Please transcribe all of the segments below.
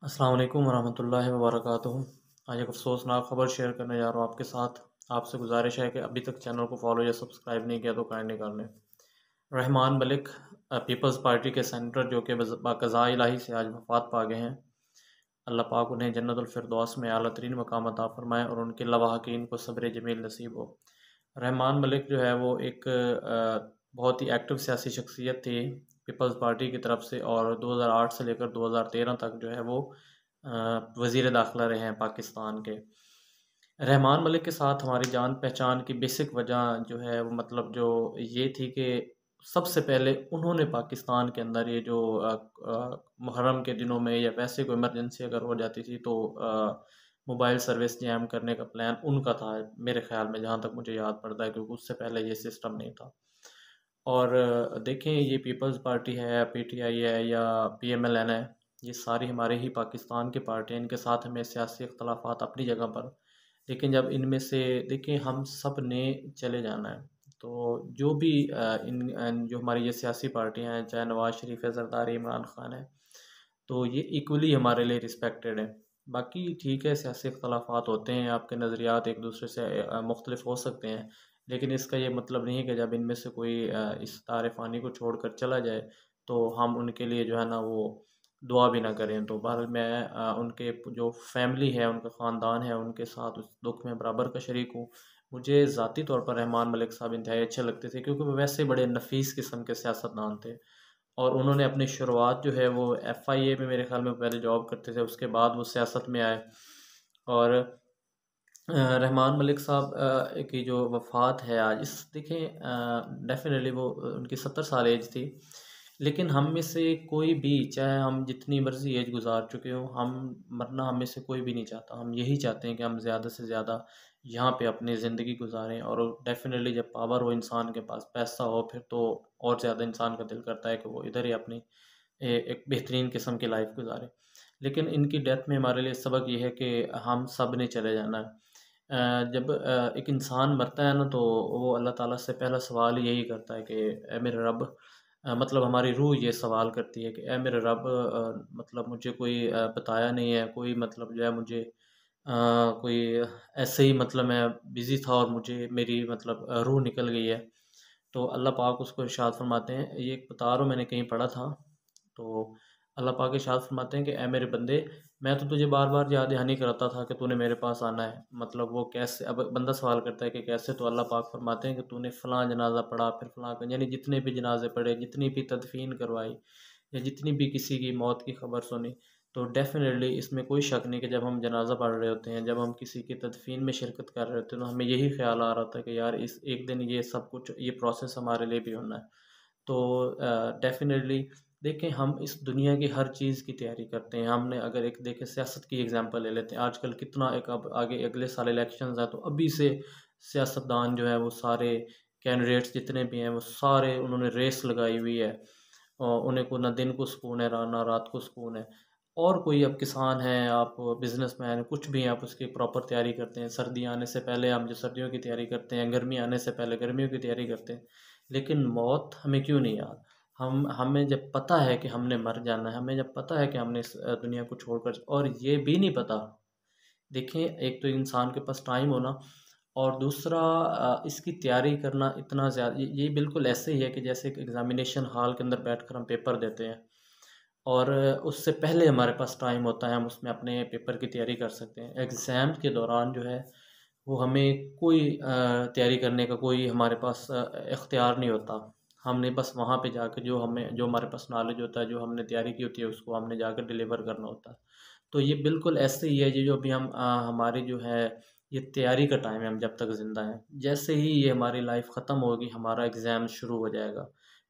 अस्सलाम वालेकुम वरहमतुल्लाहि वबरकातुहू। आज एक अफ़सोसनाक ख़बर शेयर करने जा रहा हूँ आपके साथ। आपसे गुजारिश है कि अभी तक चैनल को फॉलो या सब्सक्राइब नहीं किया तो काइंडली कर लें। रहमान मलिक पीपल्स पार्टी के सेनेटर जो कि बक़ज़ा इलाही से आज वफ़ात पा गए हैं। अल्लाह पाक उन्हें जन्नतुल फ़िरदौस में आला तरीन मकाम अता फ़रमाए और उनके लवाहक़ीन को सब्र जमील नसीब हो। रहमान मलिक जो है वो एक बहुत ही एक्टिव सियासी शख्सियत थी पीपल्स पार्टी की तरफ से, और 2008 से लेकर 2013 तक जो है वो वज़ीर दाखिला रहे हैं पाकिस्तान के। रहमान मलिक के साथ हमारी जान पहचान की बेसिक वजह जो है वो मतलब जो ये थी कि सबसे पहले उन्होंने पाकिस्तान के अंदर ये जो मुहर्रम के दिनों में या वैसे कोई इमरजेंसी अगर हो जाती थी तो मोबाइल सर्विस जैम करने का प्लान उनका था, मेरे ख़्याल में जहाँ तक मुझे याद पड़ता है, क्योंकि उससे पहले ये सिस्टम नहीं था। और देखें, ये पीपल्स पार्टी है, पीटीआई है या पीएमएलएन है, ये सारी हमारे ही पाकिस्तान की पार्टियाँ, इनके साथ हमें सियासी इख्तलाफात अपनी जगह पर, लेकिन जब इनमें से देखिए हम सब ने चले जाना है, तो जो भी जो हमारी ये सियासी पार्टियाँ हैं, चाहे नवाज़ शरीफ है, ज़रदारी, इमरान खान है, तो ये इक्वली हमारे लिए रिस्पेक्टेड है। बाकी ठीक है, सियासी इख्तलाफात होते हैं, आपके नज़रियात एक दूसरे से मुख्तलिफ हो सकते हैं, लेकिन इसका ये मतलब नहीं है कि जब इनमें से कोई इस तारे फ़ानी को छोड़कर चला जाए तो हम उनके लिए जो है ना वो दुआ भी ना करें। तो बहरहाल मैं उनके जो फैमिली है, उनका ख़ानदान है, उनके साथ उस दुख में बराबर का शरीक हूँ। मुझे ज़ाती तौर पर रहमान मलिक साहब इंतहाई अच्छे लगते थे, क्योंकि वो वैसे बड़े नफ़ीस किस्म के सियासतदान थे, और उन्होंने अपनी शुरुआत जो है वो एफआईए में, मेरे ख़्याल में पहले जॉब करते थे, उसके बाद वो सियासत में आए। और रहमान मलिक साहब की जो वफ़ात है आज, इस देखें डेफ़िनेटली वो उनकी 70 साल एज थी, लेकिन हम में से कोई भी, चाहे हम जितनी मर्ज़ी एज गुज़ार चुके हों, हम मरना हम में से कोई भी नहीं चाहता। हम यही चाहते हैं कि हम ज़्यादा से ज़्यादा यहाँ पे अपनी ज़िंदगी गुज़ारें, और डेफ़िनेटली जब पावर हो इंसान के पास, पैसा हो, फिर तो और ज़्यादा इंसान का दिल करता है कि वो इधर ही अपनी एक बेहतरीन किस्म की लाइफ़ गुज़ारे। लेकिन इनकी डेथ में हमारे लिए सबक ये है कि हम सब ने चले जाना है। जब एक इंसान मरता है ना, तो वो अल्लाह ताला से पहला सवाल यही करता है कि ए मेरे रब, मतलब हमारी रूह ये सवाल करती है कि ए मेरे रब, मतलब मुझे कोई बताया नहीं है, कोई मतलब जो है मुझे कोई ऐसे ही, मतलब मैं बिज़ी था और मुझे मेरी मतलब रूह निकल गई है। तो अल्लाह पाक उसको इरशाद फरमाते हैं, ये एक बता रहा हूँ, मैंने कहीं पढ़ा था, तो अल्लाह पाक इरशाद फरमाते हैं कि ए मेरे बंदे, मैं तो तुझे बार-बार याद दहानी कराता था कि तूने मेरे पास आना है। मतलब वो कैसे, अब बंदा सवाल करता है कि कैसे, तो अल्लाह पाक फरमाते हैं कि तूने फ़लाँ जनाज़ा पढ़ा, फिर फ़लाँ का, यानी जितने भी जनाज़े पढ़े, जितनी भी तदफ़ीन करवाई या जितनी भी किसी की मौत की खबर सुनी, तो डेफ़िनेटली इसमें कोई शक नहीं कि जब हम जनाज़ा पढ़ रहे होते हैं, जब हम किसी की तदफ़ीन में शिरकत कर रहे होते हैं, तो हमें यही ख़्याल आ रहा था कि यार इस एक दिन ये सब कुछ, ये प्रोसेस हमारे लिए भी होना है। तो डेफ़िनेटली देखें, हम इस दुनिया की हर चीज़ की तैयारी करते हैं। हमने अगर एक देखें, सियासत की एग्ज़ाम्पल ले लेते हैं, आजकल कितना एक, अब आगे अगले साल इलेक्शंस हैं, तो अभी से सियासतदान जो है वो सारे कैंडिडेट्स जितने भी हैं वो सारे उन्होंने रेस लगाई हुई है, और उन्हें को ना दिन को सुकून है, ना रात को सुकून है। और कोई, अब किसान हैं, आप बिज़नेसमैन हैं, कुछ भी हैं, आप उसकी प्रॉपर तैयारी करते हैं। सर्दी आने से पहले हम जो सर्दियों की तैयारी करते हैं, गर्मी आने से पहले गर्मियों की तैयारी करते हैं। लेकिन मौत हमें क्यों नहीं याद? हमें जब पता है कि हमने मर जाना है, हमें जब पता है कि हमने इस दुनिया को छोड़कर, और ये भी नहीं पता, देखें, एक तो इंसान के पास टाइम होना, और दूसरा इसकी तैयारी करना इतना ज़्यादा, ये बिल्कुल ऐसे ही है कि जैसे एक एग्ज़ामिनेशन हॉल के अंदर बैठकर हम पेपर देते हैं, और उससे पहले हमारे पास टाइम होता है, हम उसमें अपने पेपर की तैयारी कर सकते हैं। एग्ज़ाम के दौरान जो है वो हमें कोई तैयारी करने का कोई हमारे पास इख्तियार नहीं होता। हमने बस वहाँ पे जाके जो हमारे पास नॉलेज होता है, जो हमने तैयारी की होती है, उसको हमने जाकर डिलीवर करना होता है। तो ये बिल्कुल ऐसे ही है, ये जो अभी हम हमारी जो है ये तैयारी का टाइम है, हम जब तक ज़िंदा हैं। जैसे ही ये हमारी लाइफ़ ख़त्म होगी, हमारा एग्ज़ाम शुरू हो जाएगा।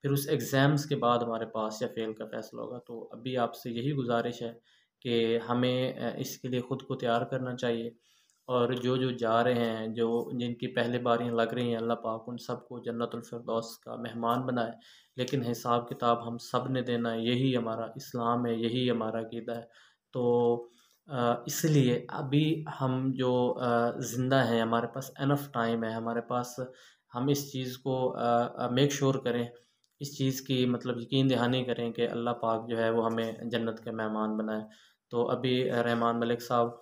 फिर उस एग्ज़ाम्स के बाद हमारे पास या फ़ेल का फ़ैसला होगा। तो अभी आपसे यही गुज़ारिश है कि हमें इसके लिए ख़ुद को तैयार करना चाहिए, और जो जा रहे हैं, जो जिनकी पहले बारियाँ लग रही हैं, अल्लाह पाक उन सबको जन्नतुल फ़िरदौस का मेहमान बनाए। लेकिन हिसाब किताब हम सब ने देना है, यही हमारा इस्लाम है, यही हमारा अक़ीदा है। तो इसलिए अभी हम जो ज़िंदा हैं, हमारे पास इनफ़ टाइम है, हमारे पास, हम इस चीज़ को मेक श्योर करें, इस चीज़ की मतलब यकीन दहानी करें कि अल्लाह पाक जो है वो हमें जन्नत के मेहमान बनाए। तो अभी रहमान मलिक साहब,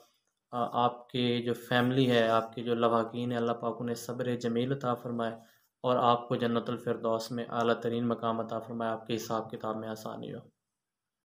आपकी जो फैमिली है, आपके जो लवाकीन है, अल्लाह पाक उन्हें सब्र जमील अता फ़रमाए और आपको जन्नतुल फ़िरदौस में आला तरीन मकाम अता फ़रमाए, आपके हिसाब किताब में आसानी हो।